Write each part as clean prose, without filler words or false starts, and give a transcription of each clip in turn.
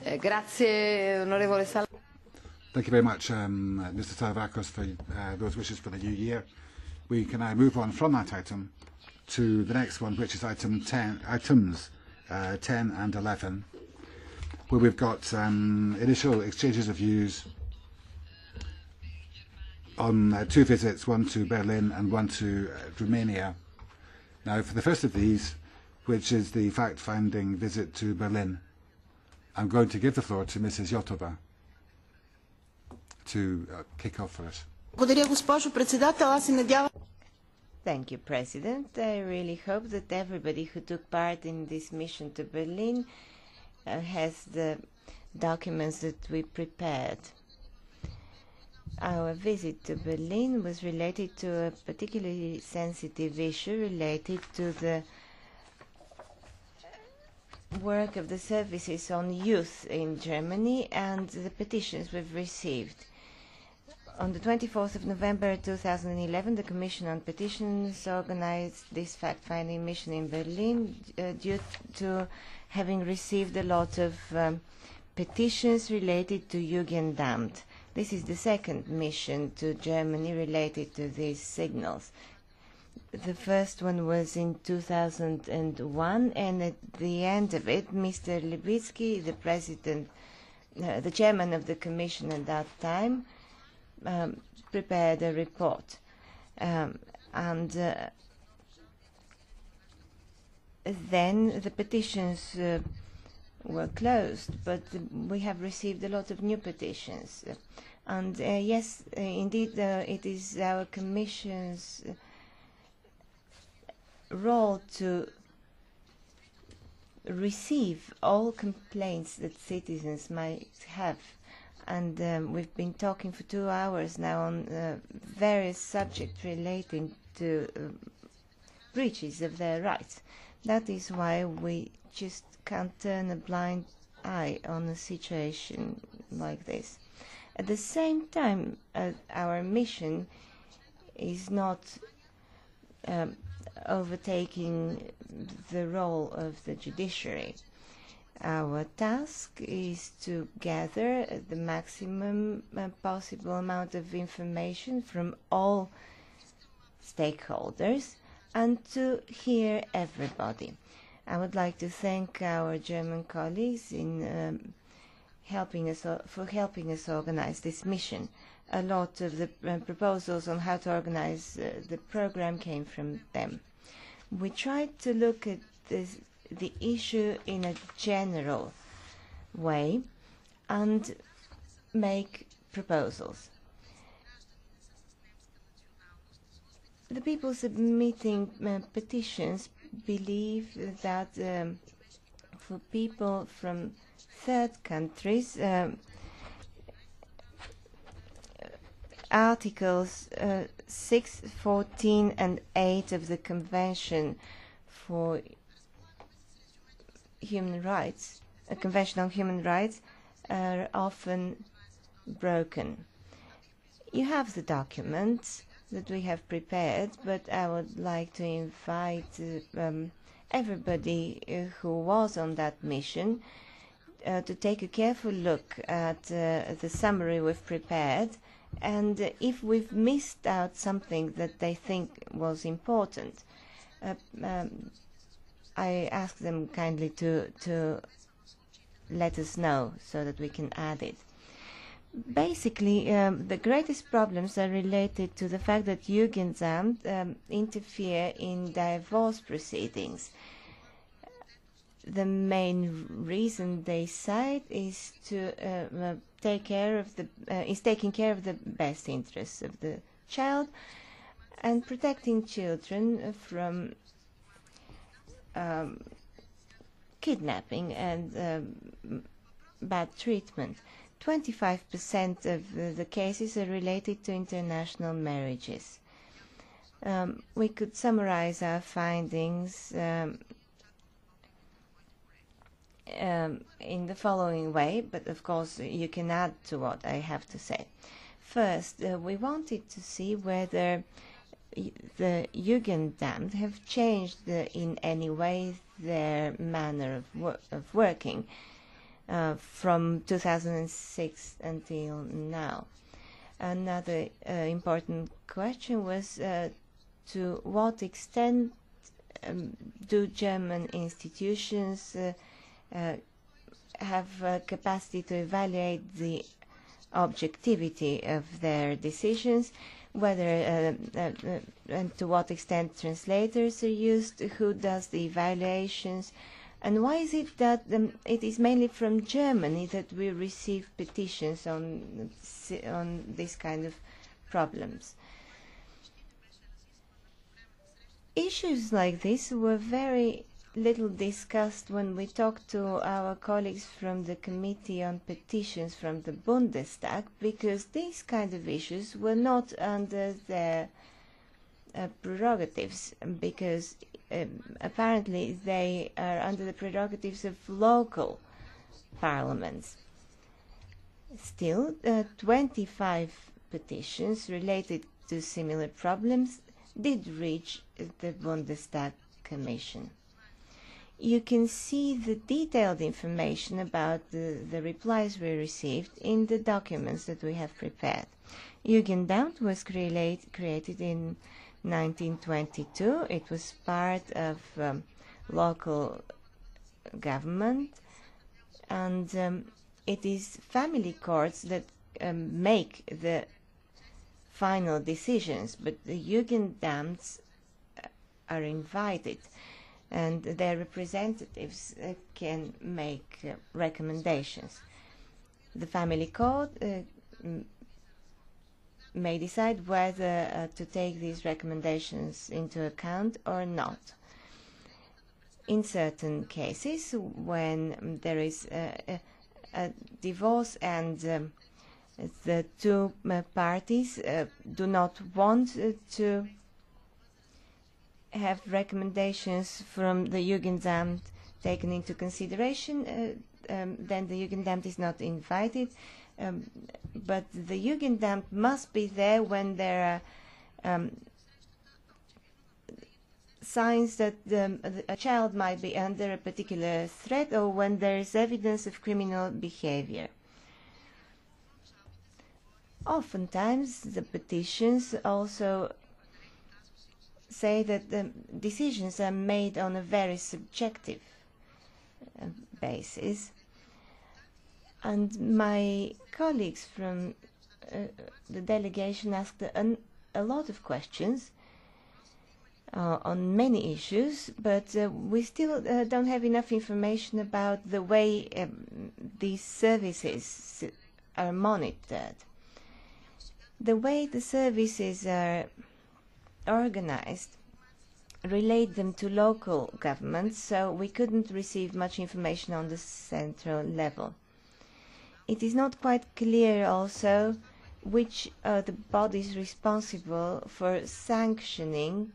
Grazie, onorevole Sal. Thank you very much, Mr. Salavrakos, for those wishes for the new year. We can now move on from that item to the next one, which is items 10 and 11, where we've got initial exchanges of views on two visits, one to Berlin and one to Romania. Now, for the first of these, which is the fact-finding visit to Berlin, I'm going to give the floor to Mrs. Yotova to kick off for us. Thank you, President. I really hope that everybody who took part in this mission to Berlin has the documents that we prepared. Our visit to Berlin was related to a particularly sensitive issue related to the work of the services on youth in Germany and the petitions we've received. On the 24th of November 2011, the Commission on Petitions organized this fact-finding mission in Berlin due to having received a lot of petitions related to Jugendamt. This is the second mission to Germany related to these signals. The first one was in 2001, and at the end of it, Mr. Levitsky, the president, the chairman of the Commission at that time, prepared a report, and then the petitions were closed, but we have received a lot of new petitions. And yes, indeed, it is our Commission's role to receive all complaints that citizens might have. And we've been talking for 2 hours now on various subjects relating to breaches of their rights. That is why we just can't turn a blind eye on a situation like this. At the same time, our mission is not overtaking the role of the judiciary. Our task is to gather the maximum possible amount of information from all stakeholders and to hear everybody. I would like to thank our German colleagues in helping us organize this mission. A lot of the proposals on how to organize the program came from them. We tried to look at the issue in a general way and make proposals. The people submitting petitions believe that for people from third countries, Articles 6, 14 and 8 of the Convention for Human Rights, a Convention on Human Rights, are often broken. You have the documents that we have prepared, but I would like to invite everybody who was on that mission to take a careful look at the summary we've prepared, and if we've missed out something that they think was important, I ask them kindly to let us know so that we can add it. Basically, the greatest problems are related to the fact that Jugendamt interfere in divorce proceedings. The main reason they cite is to taking care of the best interests of the child and protecting children from kidnapping and bad treatment. 25% of the cases are related to international marriages. We could summarize our findings in the following way, but of course you can add to what I have to say. First, we wanted to see whether the Jugendamt have changed in any way their manner of working. from 2006 until now. Another important question was to what extent do German institutions have capacity to evaluate the objectivity of their decisions, whether and to what extent translators are used, who does the evaluations, and why is it that it is mainly from Germany that we receive petitions on this kind of problems. Issues like this were very little discussed when we talked to our colleagues from the Committee on Petitions from the Bundestag, because these kind of issues were not under their prerogatives, because apparently they are under the prerogatives of local parliaments. Still, 25 petitions related to similar problems did reach the Bundestag Commission. You can see the detailed information about the replies we received in the documents that we have prepared. Jugendamt was created in 1922. It was part of local government, and it is family courts that make the final decisions, but the Jugendamts are invited, and their representatives can make recommendations. The family court may decide whether to take these recommendations into account or not. In certain cases, when there is a divorce and the two parties do not want to have recommendations from the Jugendamt taken into consideration, then the Jugendamt is not invited. But the Jugendamt must be there when there are signs that a child might be under a particular threat, or when there is evidence of criminal behavior. Oftentimes, the petitions also say that the decisions are made on a very subjective basis. And my colleagues from the delegation asked a lot of questions on many issues, but we still don't have enough information about the way these services are monitored. The way the services are organized relate them to local governments, so we couldn't receive much information on the central level. It is not quite clear also which are the bodies responsible for sanctioning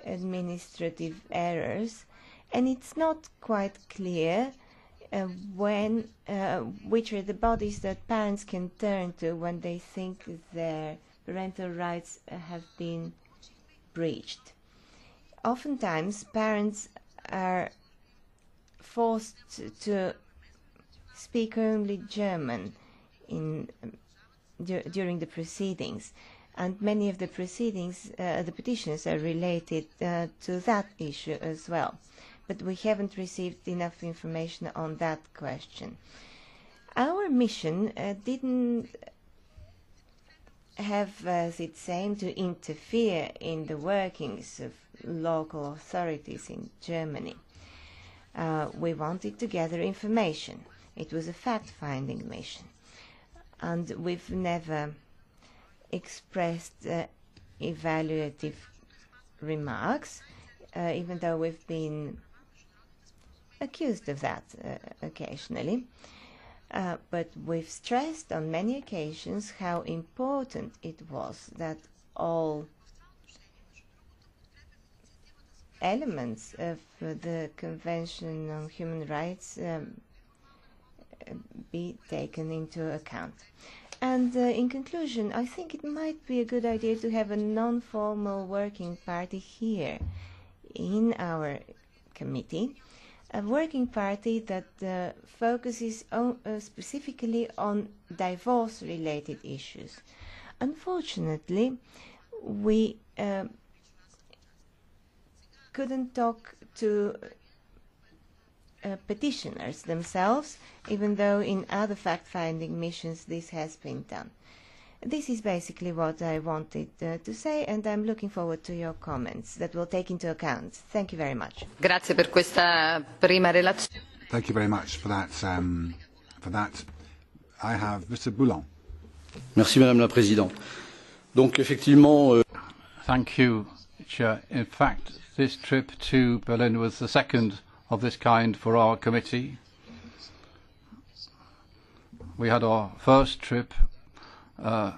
administrative errors, and it's not quite clear which are the bodies that parents can turn to when they think their parental rights have been breached. Oftentimes, parents are forced to speak only German during the proceedings, and many of the proceedings, the petitions are related to that issue as well. But we haven't received enough information on that question. Our mission didn't have as its aim to interfere in the workings of local authorities in Germany. We wanted to gather information. It was a fact-finding mission. And we've never expressed evaluative remarks, even though we've been accused of that occasionally. But we've stressed on many occasions how important it was that all elements of the Convention on Human Rights be taken into account. And in conclusion, I think it might be a good idea to have a non-formal working party here in our committee, a working party that focuses specifically on divorce-related issues. Unfortunately, we couldn't talk to petitioners themselves, even though in other fact-finding missions this has been done. This is basically what I wanted to say, and I'm looking forward to your comments that we'll take into account. Thank you very much. Grazie per questa prima relazione. Thank you very much for that. I have Mr. Boulan. Merci, Madame la Présidente. Donc, effectivement. Thank you, Chair. In fact, this trip to Berlin was the second of this kind for our committee. We had our first trip to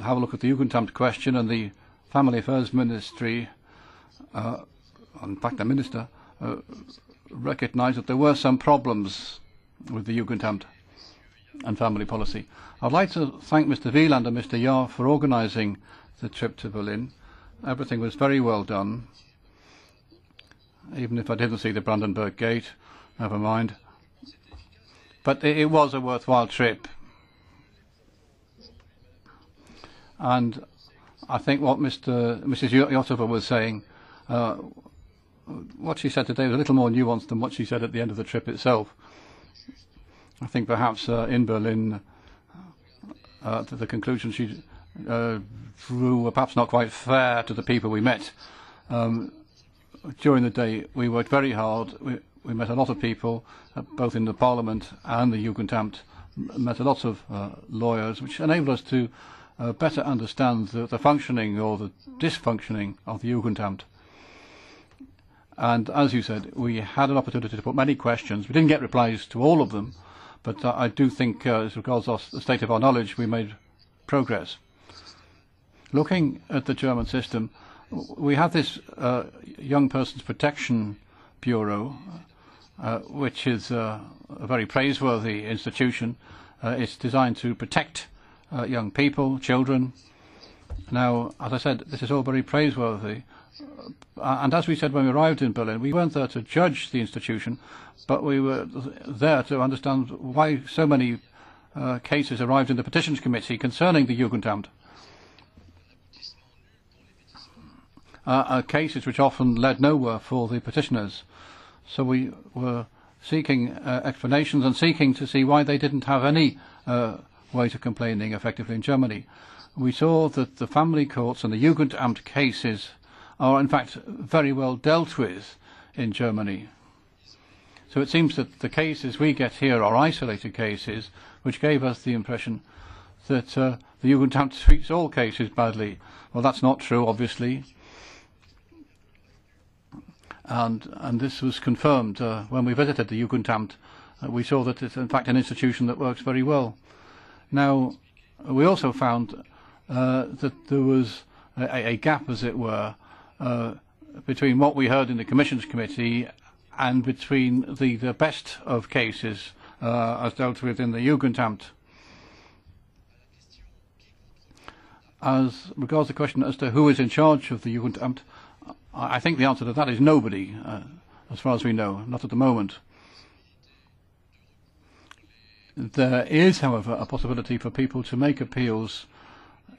have a look at the Jugendamt question, and the Family Affairs Ministry, in fact the Minister, recognised that there were some problems with the Jugendamt and family policy. I'd like to thank Mr. Wieland and Mr. Jahr for organising the trip to Berlin. Everything was very well done. Even if I didn't see the Brandenburg Gate, never mind. But it was a worthwhile trip. And I think what Mrs. Yotova was saying, what she said today was a little more nuanced than what she said at the end of the trip itself. I think perhaps in Berlin, the conclusion she drew were perhaps not quite fair to the people we met. During the day, we worked very hard. We met a lot of people, both in the Parliament and the Jugendamt, met a lot of lawyers, which enabled us to better understand the functioning or the dysfunctioning of the Jugendamt. And as you said, we had an opportunity to put many questions. We didn't get replies to all of them, but I do think, as regards the state of our knowledge, we made progress. Looking at the German system, we have this Young Persons Protection Bureau, which is a very praiseworthy institution. It's designed to protect young people, children. Now, as I said, this is all very praiseworthy. And as we said when we arrived in Berlin, we weren't there to judge the institution, but we were there to understand why so many cases arrived in the Petitions Committee concerning the Jugendamt. Cases which often led nowhere for the petitioners. So we were seeking explanations and seeking to see why they didn't have any ways of complaining effectively in Germany. We saw that the family courts and the Jugendamt cases are in fact very well dealt with in Germany. So it seems that the cases we get here are isolated cases, which gave us the impression that the Jugendamt treats all cases badly. Well, that's not true, obviously. And this was confirmed when we visited the Jugendamt. We saw that it's in fact an institution that works very well. Now, we also found that there was a gap, as it were, between what we heard in the Commissions Committee and between the best of cases as dealt with in the Jugendamt. As regards the question as to who is in charge of the Jugendamt, I think the answer to that is nobody, as far as we know, not at the moment. There is, however, a possibility for people to make appeals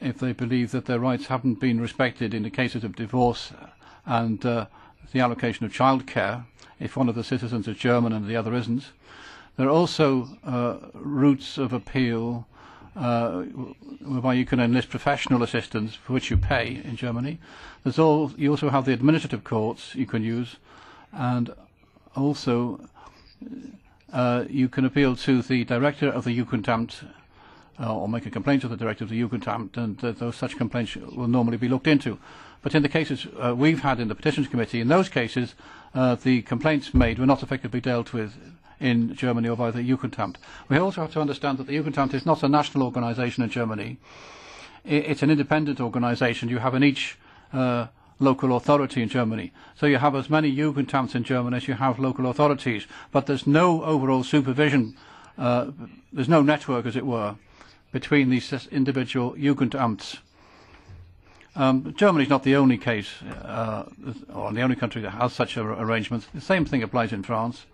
if they believe that their rights haven't been respected in the cases of divorce and the allocation of childcare, if one of the citizens is German and the other isn't. There are also routes of appeal whereby you can enlist professional assistance for which you pay in Germany. You also have the administrative courts you can use, and also you can appeal to the director of the Jugendamt or make a complaint to the director of the Jugendamt, and those such complaints will normally be looked into. But in the cases we've had in the Petitions Committee, in those cases the complaints made were not effectively dealt with in Germany or by the Jugendamt. We also have to understand that the Jugendamt is not a national organisation in Germany. It's an independent organisation you have in each local authority in Germany. So you have as many Jugendamts in Germany as you have local authorities, but there's no overall supervision, there's no network, as it were, between these individual Jugendamts. Germany is not the only case or the only country that has such arrangements. The same thing applies in France.